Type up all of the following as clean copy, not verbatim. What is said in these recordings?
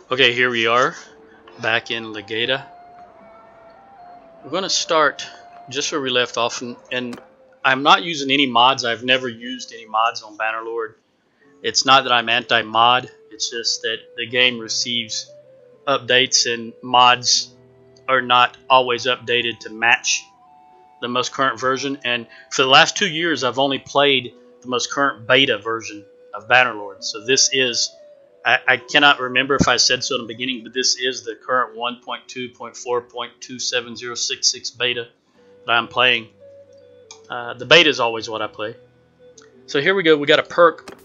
Okay, here we are, back in Legata. We're going to start just where we left off, and I'm not using any mods. I've never used any mods on Bannerlord. It's not that I'm anti-mod, it's just that the game receives updates and mods are not always updated to match the most current version. And for the last 2 years, I've only played the most current beta version of Bannerlord. So this is... I cannot remember if I said so in the beginning, but this is the current 1.2.4.27066 beta that I'm playing. The beta is always what I play. So here we go. We got a perk.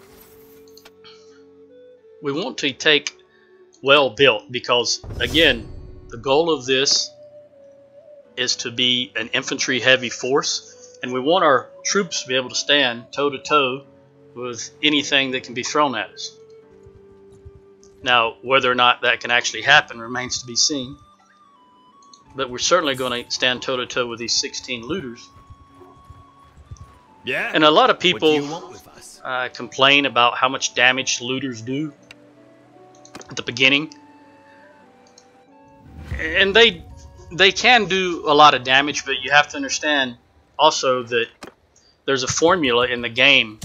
We want to take well built because, again, the goal of this is to be an infantry heavy force, and we want our troops to be able to stand toe to toe with anything that can be thrown at us. Now, whether or not that can actually happen remains to be seen. But we're certainly going to stand toe-to-toe with these 16 looters. Yeah. And a lot of people complain about how much damage looters do at the beginning. And they can do a lot of damage, but you have to understand also that there's a formula in the game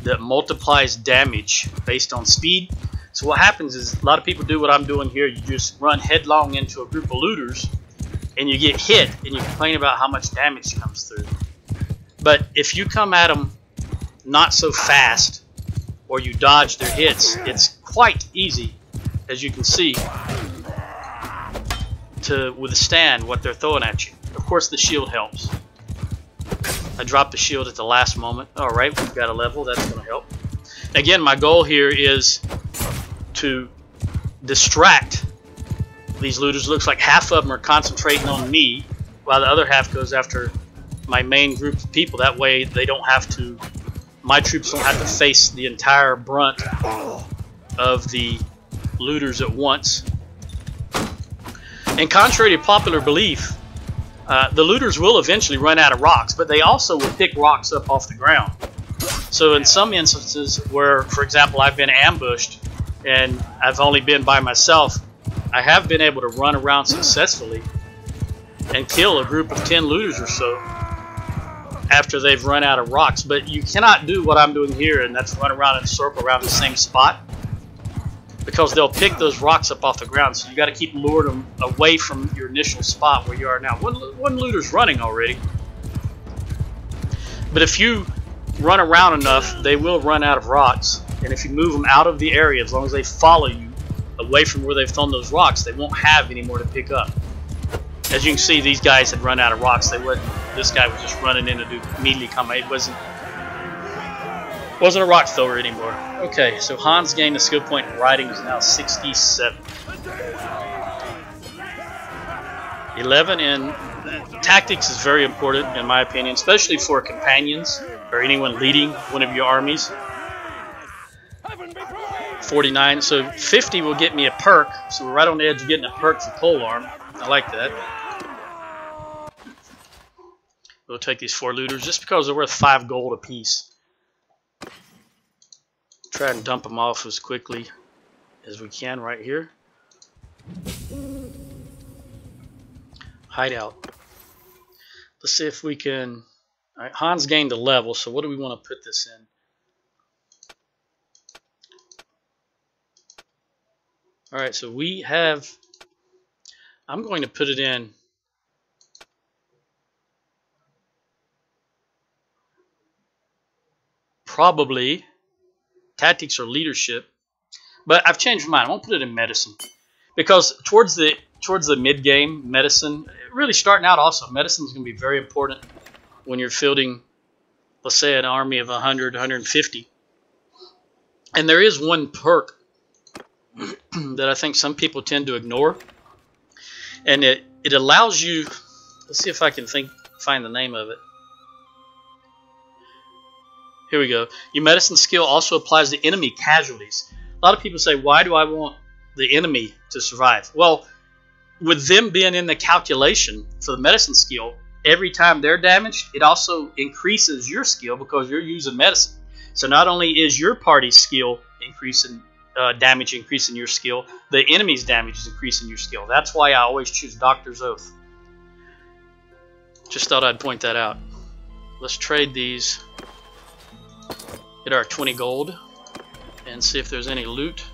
that multiplies damage based on speed. So what happens is a lot of people do what I'm doing here. You just run headlong into a group of looters and you get hit and you complain about how much damage comes through. But if you come at them not so fast or you dodge their hits, it's quite easy, as you can see, to withstand what they're throwing at you. Of course, the shield helps. I dropped the shield at the last moment. Alright, we've got a level. That's going to help. Again, my goal here is to distract these looters. Looks like half of them are concentrating on me while the other half goes after my main group of people. That way they don't have to, my troops don't have to face the entire brunt of the looters at once. And contrary to popular belief, the looters will eventually run out of rocks, but they also will pick rocks up off the ground. So in some instances where, for example, I've been ambushed and I've only been by myself, I have been able to run around successfully and kill a group of 10 looters or so after they've run out of rocks. But you cannot do what I'm doing here, and that's run around in a circle around the same spot, because they'll pick those rocks up off the ground. So you got to keep luring them away from your initial spot where you are now. One looter's running already, but if you run around enough, they will run out of rocks. And if you move them out of the area, as long as they follow you away from where they've thrown those rocks, they won't have any more to pick up. As you can see, these guys had run out of rocks. This guy was just running in to immediately come. It wasn't a rock thrower anymore. Okay, so Hans gained a skill point in riding, is now 67. 11 in tactics is very important in my opinion, especially for companions or anyone leading one of your armies. 49, so 50 will get me a perk, so we're right on the edge of getting a perk for polearm. I like that. We'll take these 4 looters just because they're worth 5 gold apiece. Try and dump them off as quickly as we can right here. Hideout. Let's see if we can... Alright, Hans gained a level, so what do we want to put this in? Alright, so we have... I'm going to put it in... probably tactics or leadership, but I've changed my mind. I won't put it in medicine, because towards the mid game, medicine, really starting out also, medicine is going to be very important when you're fielding, let's say, an army of 100, 150. And there is one perk that I think some people tend to ignore, and it allows you, let's see if I can find the name of it. Here we go. Your medicine skill also applies to enemy casualties. A lot of people say, why do I want the enemy to survive? Well, with them being in the calculation for the medicine skill, every time they're damaged, it also increases your skill because you're using medicine. So not only is your party's skill increasing damage increasing your skill. The enemy's damage is increasing your skill. That's why I always choose Doctor's Oath. Just thought I'd point that out. Let's trade these. Get our 20 gold and see if there's any loot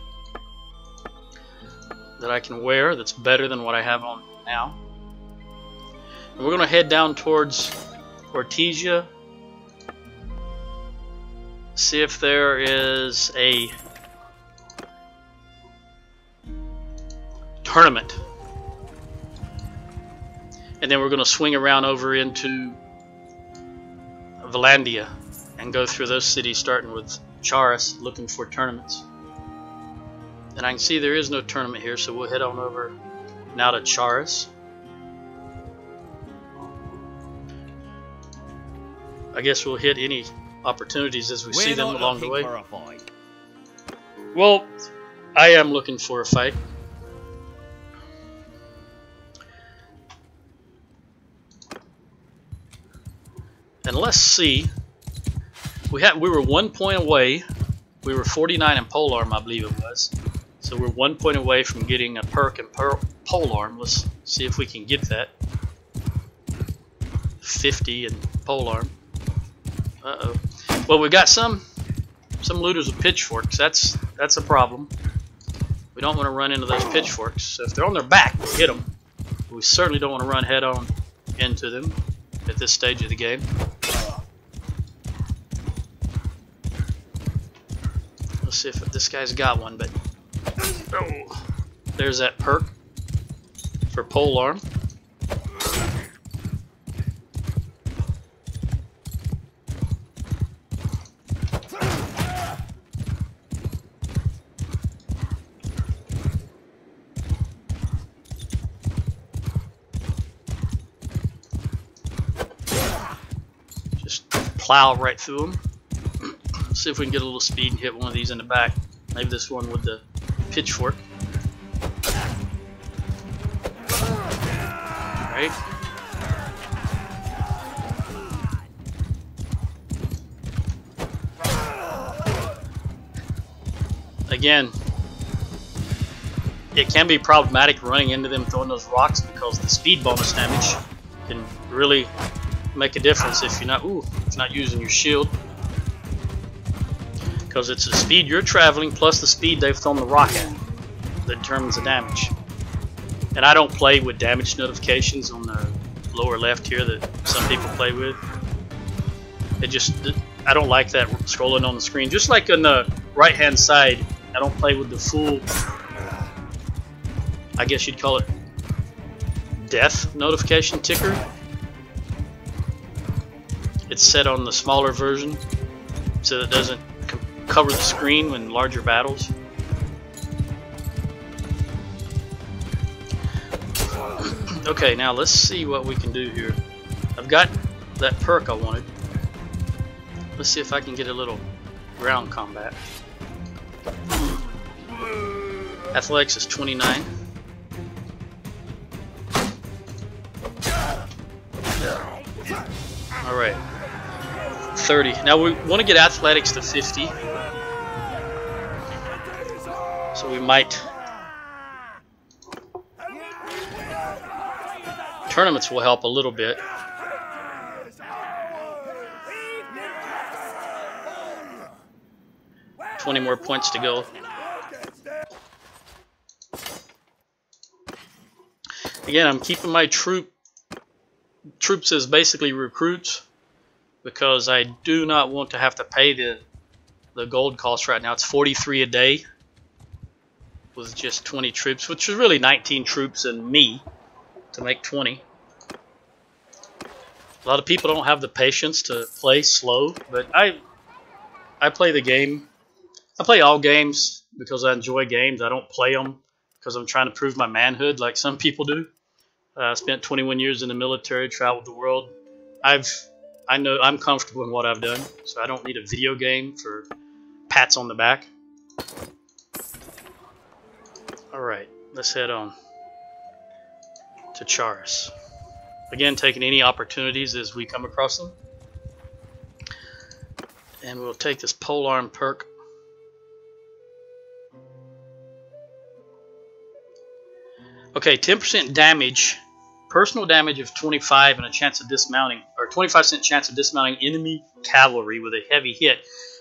that I can wear that's better than what I have on now. And we're going to head down towards Ortesia. See if there is a tournament. And then we're going to swing around over into Valandia and go through those cities, starting with Charis, looking for tournaments. And I can see there is no tournament here, so we'll head on over now to Charis. I guess we'll hit any opportunities as we see them along the way. Well, I am looking for a fight. And let's see. We were 1 point away. We were 49 in polearm, I believe it was. So we're 1 point away from getting a perk in polearm. Let's see if we can get that. 50 in polearm. Uh-oh. Well, we got some looters with pitchforks. That's a problem. We don't want to run into those pitchforks. So if they're on their back, we'll hit them. But we certainly don't want to run head on into them at this stage of the game. Let's see if this guy's got one, but oh, there's that perk for polearm. Just plow right through them. See if we can get a little speed and hit one of these in the back. Maybe this one with the pitchfork. Right. Again, it can be problematic running into them throwing those rocks because the speed bonus damage can really make a difference if you're not using your shield. Because it's the speed you're traveling plus the speed they've thrown the rock at that determines the damage. And I don't play with damage notifications on the lower left here that some people play with. I don't like that scrolling on the screen. Just like on the right hand side, I don't play with the full, I guess you'd call it death notification ticker. It's set on the smaller version so that it doesn't cover the screen when larger battles. Okay, now let's see what we can do here. I've got that perk I wanted. Let's see if I can get a little ground combat. Athletics is 29. Alright. 30. Now we want to get athletics to 50. So we might. Tournaments will help a little bit. $20 more points to go. Again, I'm keeping my troops as basically recruits because I do not want to have to pay the gold cost right now. It's 43 a day with just 20 troops, which is really 19 troops and me to make 20. A lot of people don't have the patience to play slow, but I play the game. I play all games because I enjoy games. I don't play them because I'm trying to prove my manhood like some people do. I spent 21 years in the military, traveled the world. I know I'm comfortable in what I've done, so I don't need a video game for pats on the back. Alright, let's head on to Charis. Again, taking any opportunities as we come across them. And we'll take this polearm perk. Okay, 10% damage, personal damage of 25 and a chance of dismounting, or 25% chance of dismounting enemy cavalry with a heavy hit.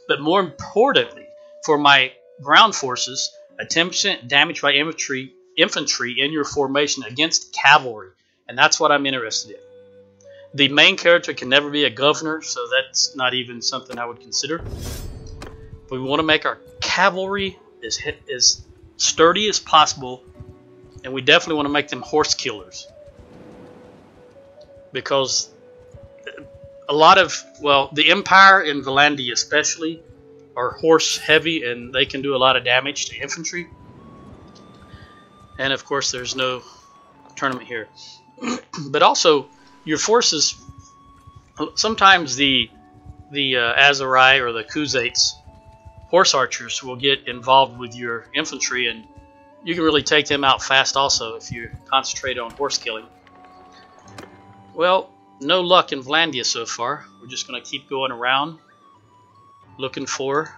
But more importantly, for my ground forces, a 10% damage by infantry in your formation against cavalry. And that's what I'm interested in. The main character can never be a governor, so that's not even something I would consider. But we want to make our cavalry as sturdy as possible, and we definitely want to make them horse killers. Because a lot of, well, the Empire in Valandia especially are horse heavy, and they can do a lot of damage to infantry. And of course there's no tournament here. But also your forces, sometimes the Aserai or the Khuzaits horse archers will get involved with your infantry, and you can really take them out fast also if you concentrate on horse killing. Well, no luck in Valandia so far. We're just going to keep going around looking for.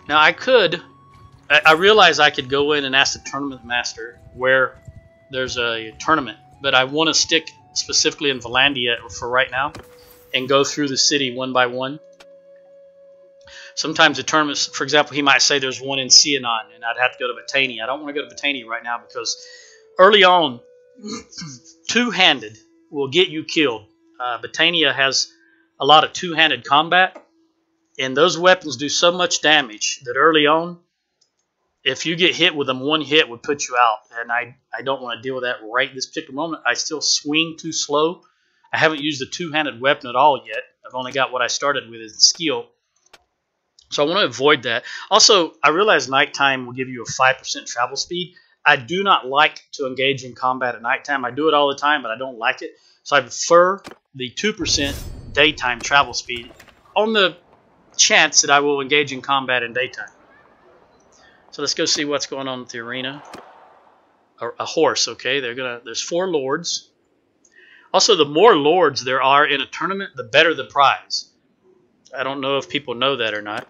Now I realize I could go in and ask the tournament master where there's a tournament, but I want to stick specifically in Valandia for right now and go through the city one by one. Sometimes the tournaments, for example, he might say there's one in Sianon, and I'd have to go to Batania. I don't want to go to Batania right now because early on, two-handed will get you killed. Batania has a lot of two-handed combat, and those weapons do so much damage that early on, if you get hit with them, one hit would put you out, and I don't want to deal with that right this particular moment. I still swing too slow. I haven't used the two-handed weapon at all yet. I've only got what I started with as the skill. So I want to avoid that. Also, I realize nighttime will give you a 5% travel speed. I do not like to engage in combat at nighttime. I do it all the time, but I don't like it. So I prefer the 2% daytime travel speed on the chance that I will engage in combat in daytime. So let's go see what's going on with the arena. A horse, okay? There's 4 lords. Also, the more lords there are in a tournament, the better the prize. I don't know if people know that or not.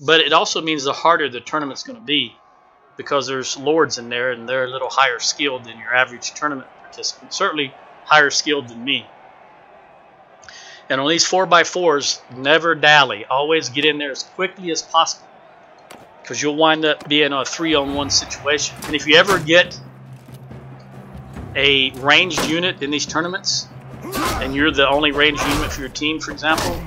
But it also means the harder the tournament's going to be, because there's lords in there and they're a little higher skilled than your average tournament participant. Certainly higher skilled than me. And on these 4x4s, never dally. Always get in there as quickly as possible, because you'll wind up being a 3-on-1 situation. And if you ever get a ranged unit in these tournaments, and you're the only ranged unit for your team, for example,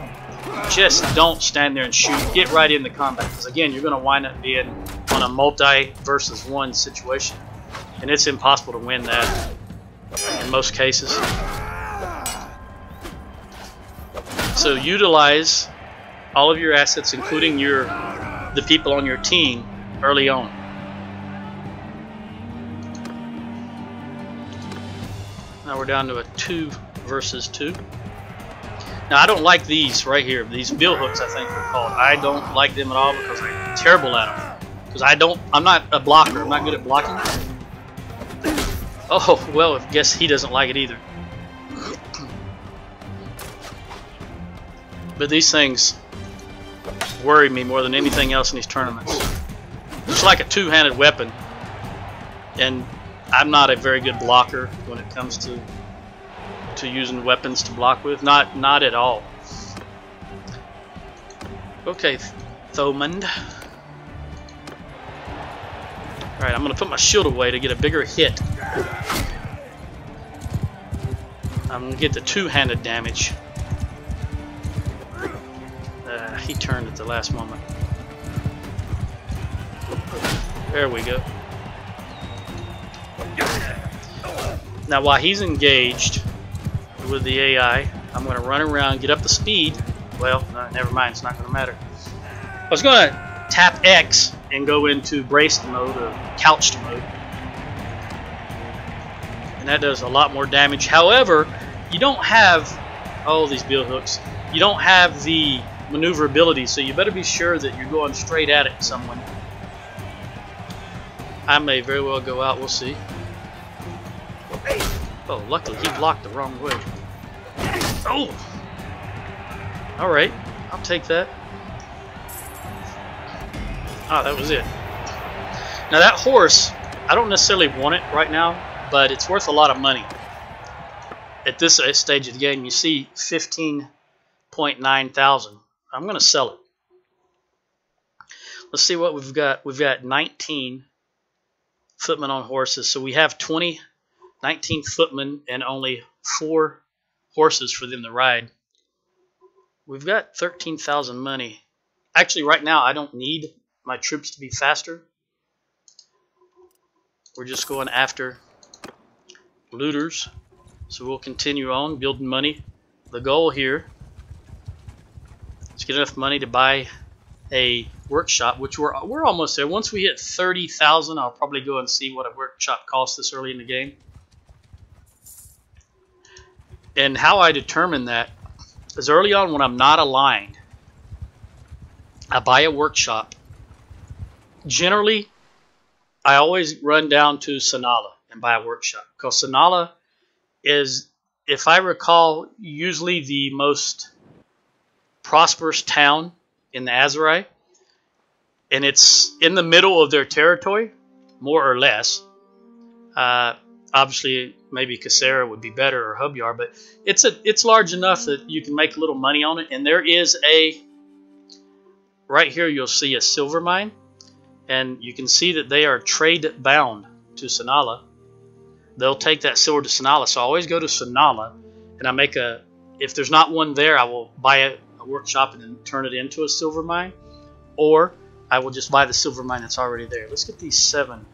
just don't stand there and shoot. Get right into combat, because again, you're going to wind up being on a multi-versus-1 situation, and it's impossible to win that in most cases. So utilize all of your assets, including the people on your team, early on. Now we're down to a 2 versus 2. Now I don't like these right here. These bill hooks, I think they're called. I don't like them at all because I'm terrible at them. Because I'm not a blocker. I'm not good at blocking. Oh, well, I guess he doesn't like it either. But these things worry me more than anything else in these tournaments. It's like a two-handed weapon, and I'm not a very good blocker when it comes to using weapons to block with. Not at all. Okay, Thomond. Alright, I'm going to put my shield away to get a bigger hit. I'm going to get the two-handed damage. He turned at the last moment. There we go. Now while he's engaged with the AI, I'm going to run around, get up the speed. Well, no, never mind, it's not going to matter. I was going to tap X and go into braced mode or couched mode, and that does a lot more damage. However, you don't have all these bill hooks. You don't have the maneuverability, so you better be sure that you're going straight at it, someone. I may very well go out, we'll see. Oh, luckily he blocked the wrong way. Oh! Alright, I'll take that. Ah, that was it. Now that horse, I don't necessarily want it right now, but it's worth a lot of money. At this stage of the game, you see 15.9 thousand. I'm going to sell it. Let's see what we've got. We've got 19 footmen on horses. So we have 19 footmen and only 4 horses for them to ride. We've got 13,000 money. Actually, right now, I don't need my troops to be faster. We're just going after looters. So we'll continue on building money. The goal here is to get enough money to buy a workshop, which we're almost there. Once we hit 30,000, I'll probably go and see what a workshop costs this early in the game. And how I determine that is early on when I'm not aligned, I buy a workshop. Generally, I always run down to Sanala and buy a workshop, because Sanala is, if I recall, usually the most prosperous town in the Aserai, and it's in the middle of their territory, more or less. Obviously, maybe Kasera would be better, or Hubyar, but it's large enough that you can make a little money on it. And there is right here you'll see a silver mine, and you can see that they are trade bound to Sanala. They'll take that silver to Sanala, so I always go to Sanala, and I make if there's not one there, I will buy a workshop and then turn it into a silver mine, or I will just buy the silver mine that's already there. Let's get these 7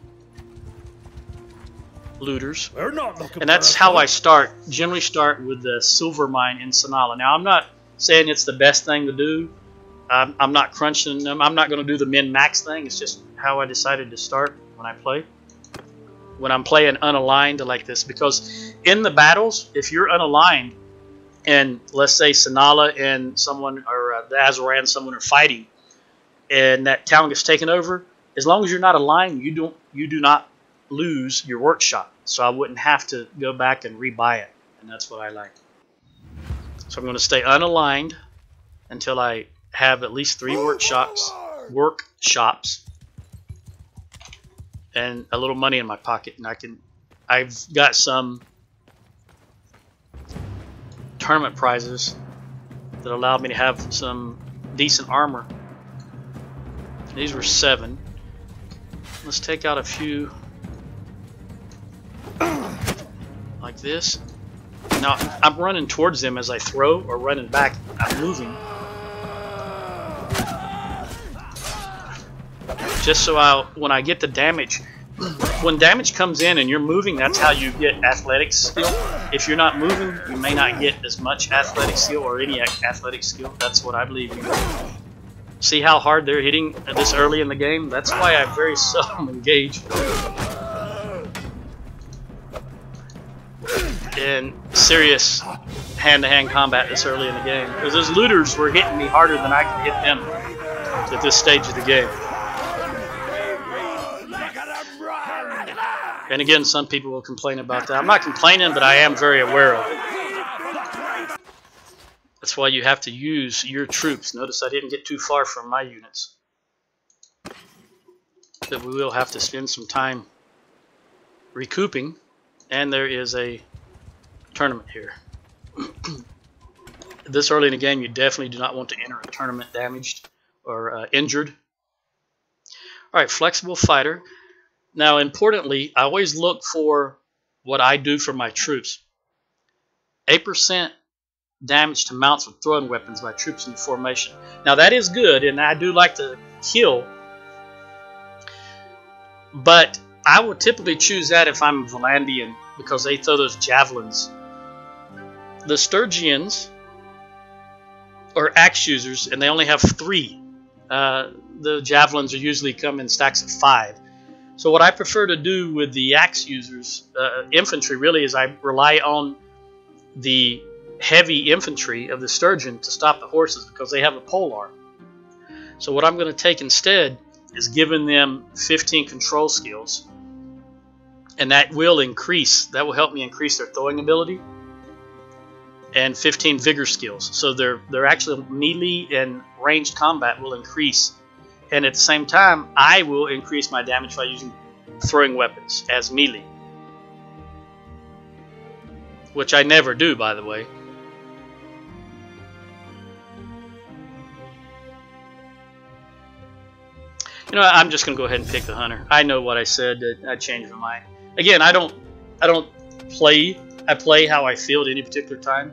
looters. And that's how I start. Generally start with the silver mine in Sanala. Now, I'm not saying it's the best thing to do. I'm not crunching them. I'm not going to do the min-max thing. It's just how I decided to start when I play. When I'm playing unaligned like this. Because in the battles, if you're unaligned, and let's say Sanala and someone, or the Aserai and someone are fighting, and that town gets taken over, as long as you're not aligned, you do not lose your workshop. So I wouldn't have to go back and rebuy it, and that's what I like. So I'm going to stay unaligned until I have at least 3 workshops, and a little money in my pocket, and I've got some tournament prizes that allow me to have some decent armor. These were 7. Let's take out a few like this. Now I'm running towards them as I throw, or running back. I'm moving. Just so when I get the damage, when damage comes in and you're moving, that's how you get athletic skill. If you're not moving, you may not get as much athletic skill, or any athletic skill. That's what I believe. See how hard they're hitting this early in the game? That's why I very seldom engage in serious hand-to-hand combat this early in the game, because those looters were hitting me harder than I could hit them at this stage of the game. And again, some people will complain about that. I'm not complaining, but I am very aware of it. That's why you have to use your troops. Notice I didn't get too far from my units. But we will have to spend some time recouping. And there is a tournament here. This early in the game, you definitely do not want to enter a tournament damaged or injured. Alright, flexible fighter. Now, importantly, I always look for what I do for my troops. 8% damage to mounts with throwing weapons by troops in formation. Now, that is good, and I do like to kill. But I would typically choose that if I'm Valandian, because they throw those javelins. The Sturgians are axe users, and they only have 3. The javelins are usually come in stacks of 5. So what I prefer to do with the axe users, infantry really, is I rely on the heavy infantry of the Sturgeon to stop the horses, because they have a polearm. So what I'm going to take instead is giving them 15 control skills, and that will help me increase their throwing ability, and 15 vigor skills. So their actual melee and ranged combat will increase And at the same time, I will increase my damage by using throwing weapons as melee. Which I never do, by the way. You know, I'm just gonna go ahead and pick the hunter. I know what I said. That I changed my mind. Again, I don't play. I play how I feel at any particular time,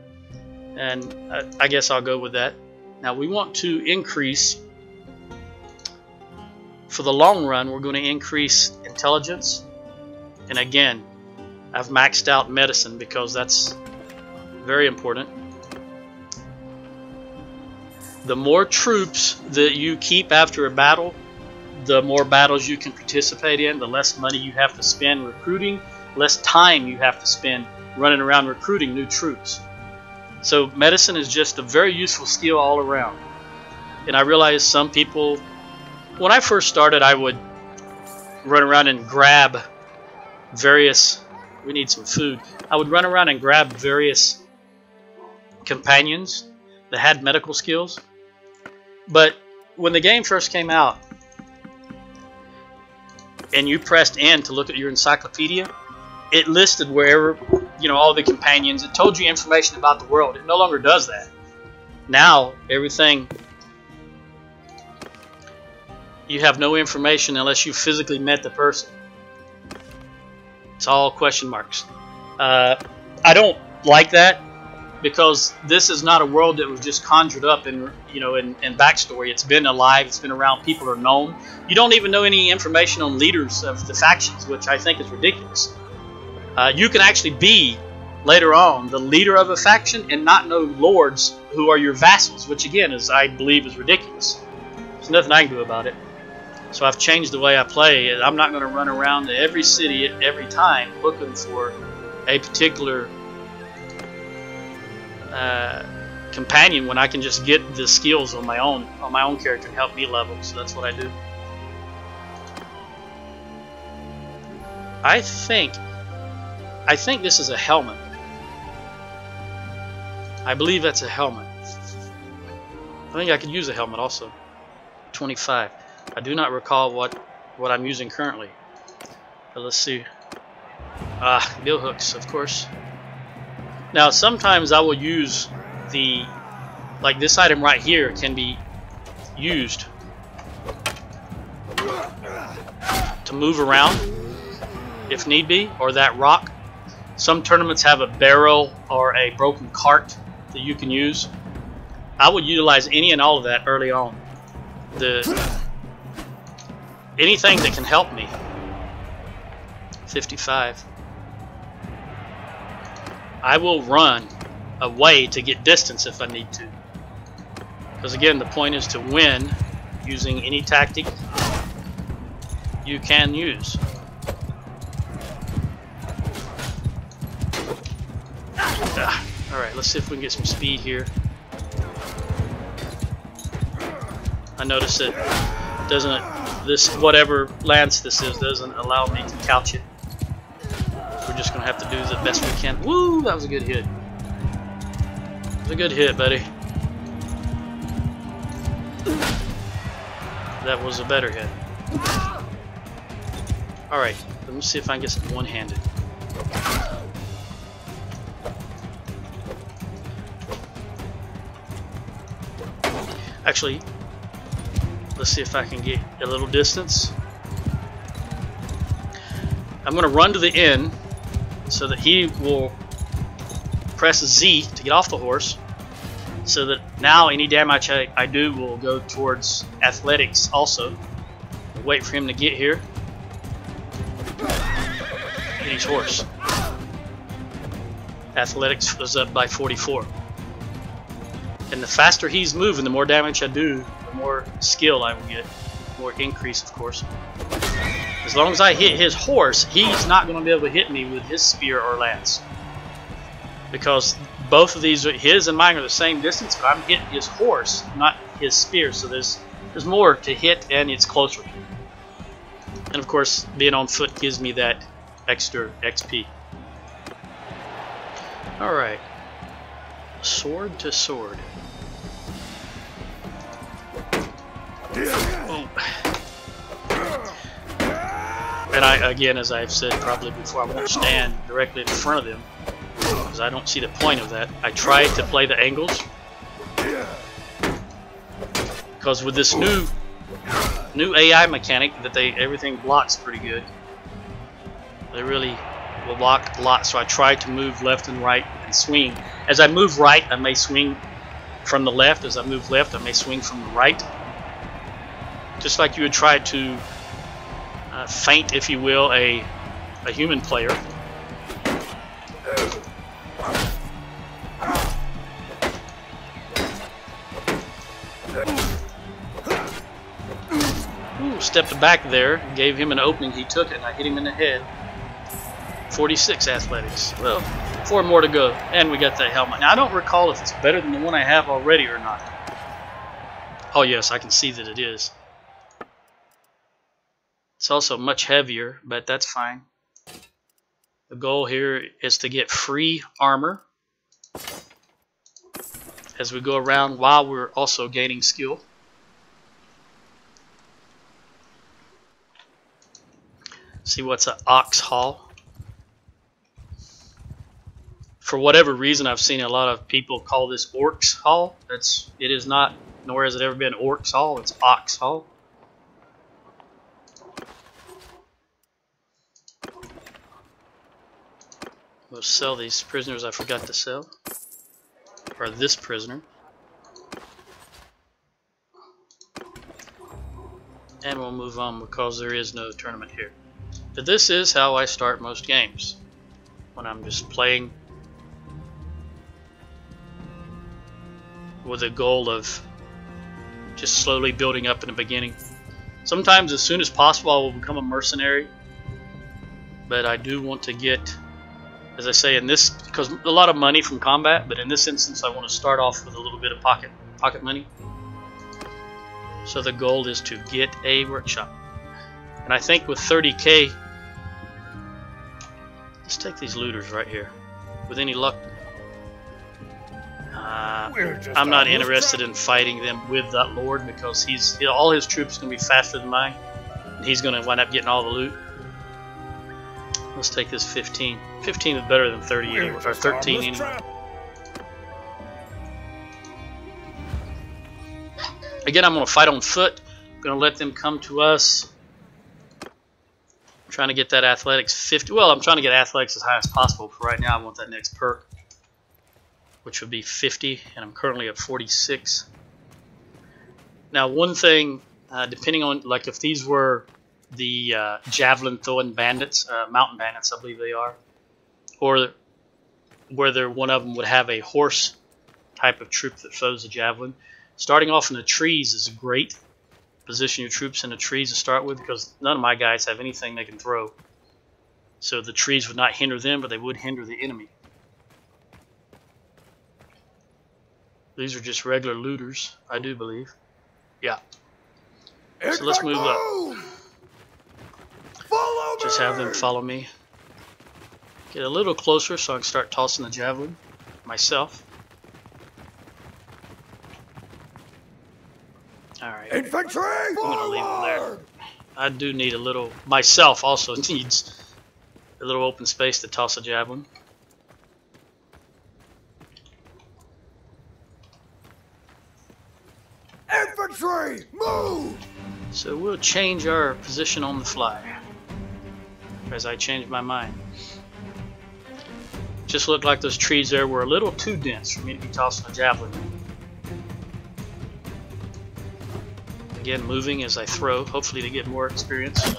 and I guess I'll go with that. Now we want to increase. For the long run, we're going to increase intelligence, and again, I've maxed out medicine because that's very important. The more troops that you keep after a battle, the more battles you can participate in, the less money you have to spend recruiting, less time you have to spend running around recruiting new troops. So medicine is just a very useful skill all around. And I realize some people, when I first started, I would run around and grab various, we need some food, I would run around and grab various companions that had medical skills. But when the game first came out, and you pressed N to look at your encyclopedia, it listed wherever, all the companions. It told you information about the world. It no longer does that. Now, everything, you have no information unless you physically met the person. It's all question marks. I don't like that, because this is not a world that was just conjured up in backstory. It's been alive, it's been around, people are known. You don't even know any information on leaders of the factions, which I think is ridiculous. You can actually be, later on, the leader of a faction and not know lords who are your vassals, which again, I believe is ridiculous. There's nothing I can do about it. So I've changed the way I play. I'm not going to run around to every city at every time looking for a particular companion when I can just get the skills on my own character and help me level. So that's what I do. I think this is a helmet. I believe that's a helmet. I think I could use a helmet also. 25. I do not recall what I'm using currently. But let's see. Bill hooks, of course. Now, sometimes I will use like this item right here can be used to move around if need be, or that rock. Some tournaments have a barrel or a broken cart that you can use. I would utilize any and all of that early on. Anything that can help me. 55. I will run away to get distance if I need to. Because again, the point is to win using any tactic you can use. Alright, let's see if we can get some speed here. I noticed it doesn't, whatever lance this is, doesn't allow me to couch it. We're just going to have to do the best we can. Woo! That was a good hit. It was a good hit, buddy. That was a better hit. Alright, let me see if I can get some one-handed. Actually, let's see if I can get a little distance. I'm going to run to the end so that he will press Z to get off the horse, so that now any damage I do will go towards athletics also. Wait for him to get here. And he's horse. Athletics was up by 44. And the faster he's moving, the more damage I do, the more skill I will get. More increase, of course. As long as I hit his horse, he's not going to be able to hit me with his spear or lance. Because both of these, his and mine, are the same distance, but I'm hitting his horse, not his spear. So there's more to hit, and it's closer. And of course, being on foot gives me that extra XP. Alright. Sword to sword. Boom. And I, again, as I've said probably before, I won't stand directly in front of them because I don't see the point of that. I tried to play the angles because with this new AI mechanic that everything blocks pretty good. They really will block a lot, so I tried to move left and right and swing. As I move right, I may swing from the left. As I move left, I may swing from the right. Just like you would try to feint, if you will, a human player. Ooh, stepped back there, gave him an opening, he took it, and I hit him in the head. 46 athletics. Well, 4 more to go, and we got that helmet. Now, I don't recall if it's better than the one I have already or not. Oh yes, I can see that it is. It's also much heavier, but that's fine. The goal here is to get free armor as we go around while we're also gaining skill. See what's an Ox Hall. For whatever reason, I've seen a lot of people call this Orcs Hall. It is not, nor has it ever been Orcs Hall. It's Ox Hall. We'll sell these prisoners I forgot to sell. Or this prisoner. And we'll move on because there is no tournament here. But this is how I start most games. When I'm just playing with a goal of just slowly building up in the beginning. Sometimes as soon as possible I will become a mercenary. But I do want to get, as I say in this, because a lot of money from combat, but in this instance I want to start off with a little bit of pocket money. So the goal is to get a workshop. And I think with 30k, let's take these looters right here. With any luck, I'm not interested in fighting them with that lord because all his troops are going to be faster than mine. And he's going to wind up getting all the loot. Let's take this 15. 15 is better than 30 anyway, or 13 anyway. Again, I'm going to fight on foot. I'm going to let them come to us. I'm trying to get that athletics 50. Well, I'm trying to get athletics as high as possible. For right now, I want that next perk, which would be 50, and I'm currently at 46. Now, one thing, depending on, like if these were the javelin throwing bandits, mountain bandits, I believe they are, or whether one of them would have a horse type of troop that throws the javelin. Starting off in the trees is great. Position your troops in the trees to start with because none of my guys have anything they can throw. So the trees would not hinder them, but they would hinder the enemy. These are just regular looters, I do believe. Yeah. So let's move up. Just have them follow me. Get a little closer so I can start tossing the javelin myself. Alright. Infantry! I'm going to leave them there. I do need a little, myself also needs a little open space to toss a javelin. Infantry! Move! So we'll change our position on the fly as I change my mind. Just looked like those trees there were a little too dense for me to be tossing a javelin. Again, moving as I throw, hopefully to get more experience,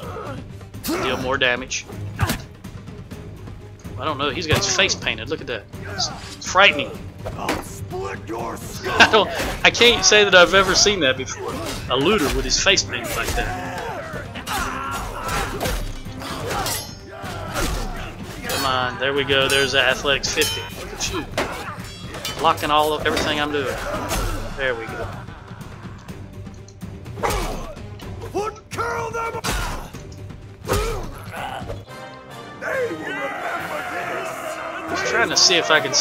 deal more damage. I don't know, he's got his face painted, look at that. It's frightening. I'll split your skull. I can't say that I've ever seen that before. A looter with his face painted like that. Come on, there we go, there's that athletics 50. Look at you. Blocking all of everything I'm doing. There we go. Kill them! They will remember this! Just trying to see if I can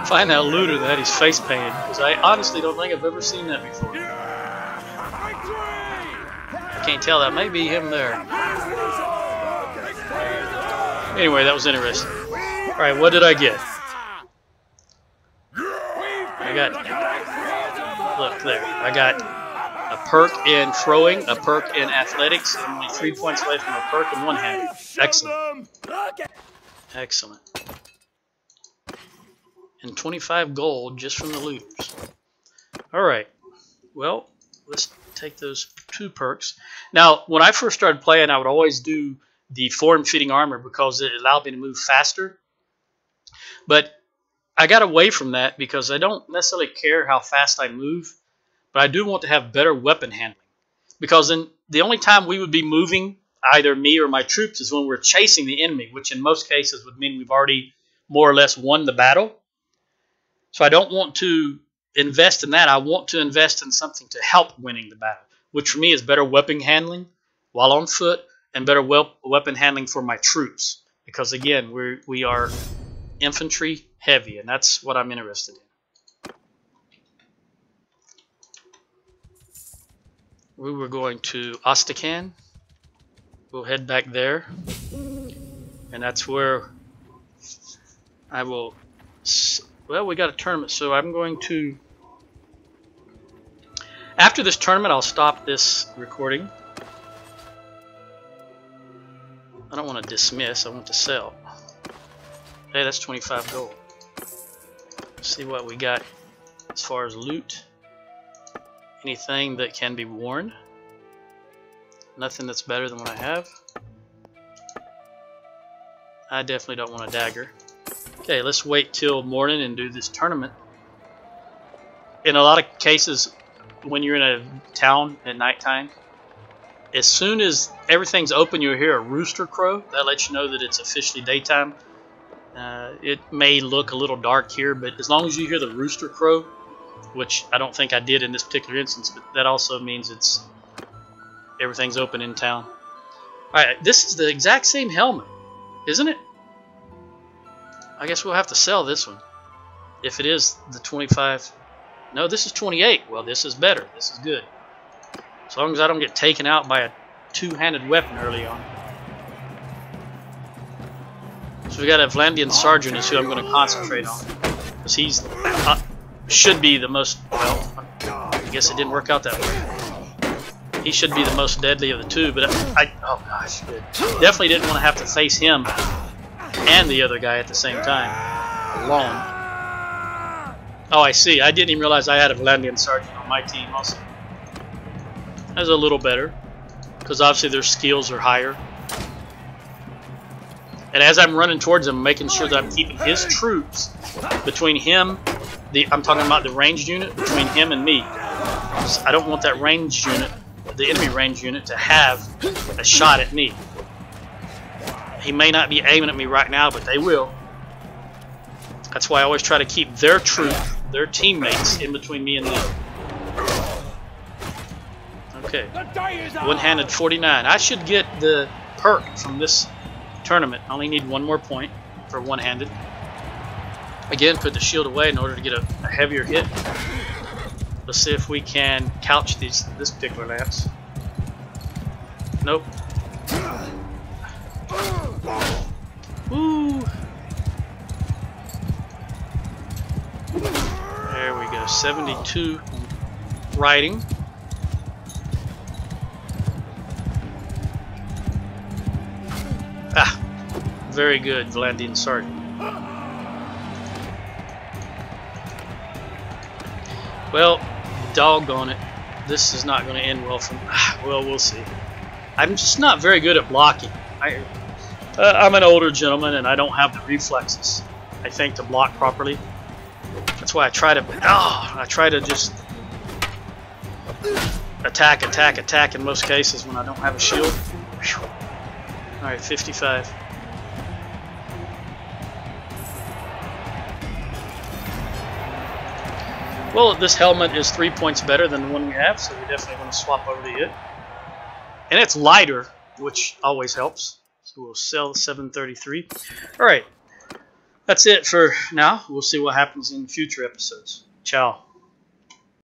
find that looter that had his face painted, because I honestly don't think I've ever seen that before. can't tell. That may be him there. Anyway, that was interesting. Alright, what did I get? I got... Look there. I got a perk in throwing, a perk in athletics, and only 3 points away from a perk in one-handed. Excellent. Excellent. And 25 gold just from the looters. Alright. Well, let's take those 2 perks. Now, when I first started playing, I would always do the form-fitting armor because it allowed me to move faster. But I got away from that because I don't necessarily care how fast I move, but I do want to have better weapon handling. Because then the only time we would be moving, either me or my troops, is when we're chasing the enemy, which in most cases would mean we've already more or less won the battle. So I don't want to invest in that. I want to invest in something to help winning the battle, which for me is better weapon handling while on foot and better weapon handling for my troops. Because again, we are infantry heavy, and that's what I'm interested in. We were going to Astrakhan. We'll head back there, and that's where I will... Well, we got a tournament, so I'm going to... After this tournament, I'll stop this recording. I don't want to dismiss, I want to sell. Hey, that's 25 gold. Let's see what we got as far as loot. Anything that can be worn. Nothing that's better than what I have. I definitely don't want a dagger. Okay, let's wait till morning and do this tournament. In a lot of cases, when you're in a town at nighttime, as soon as everything's open, you'll hear a rooster crow. That lets you know that it's officially daytime. It may look a little dark here, but as long as you hear the rooster crow, which I don't think I did in this particular instance, but that also means it's everything's open in town. Alright, this is the exact same helmet, isn't it? I guess we'll have to sell this one. If it is the 25... No, this is 28. Well, this is better. This is good. As long as I don't get taken out by a two-handed weapon early on. So we got a Vlandian Sergeant is who I'm going to concentrate on. Because he's... should be the most... Well, I guess it didn't work out that way. He should be the most deadly of the two, but oh gosh, definitely didn't want to have to face him and the other guy at the same time, alone. Oh, I see. I didn't even realize I had a Vlandian Sergeant on my team also. That's a little better, because obviously their skills are higher. And as I'm running towards him, making sure that I'm keeping his troops between him, I'm talking about the ranged unit, between him and me. I don't want that ranged unit, the enemy ranged unit, to have a shot at me. He may not be aiming at me right now, but they will. That's why I always try to keep their troop, their teammates, in between me and them. Okay, one-handed 49. I should get the perk from this tournament. I only need one more point for one-handed. Again, put the shield away in order to get a heavier hit. Let's see if we can couch this particular lance. Nope. Woo! There we go. 72 riding. Ah, very good, Vlandian Sergeant. Well, doggone it. This is not going to end well for me. Well, we'll see. I'm just not very good at blocking. I'm an older gentleman and I don't have the reflexes, I think, to block properly. That's why I try to just attack in most cases when I don't have a shield. Alright, 55. Well, this helmet is 3 points better than the one we have, so we definitely want to swap over to it. And it's lighter, which always helps. So we'll sell the 733. Alright, that's it for now. We'll see what happens in future episodes. Ciao.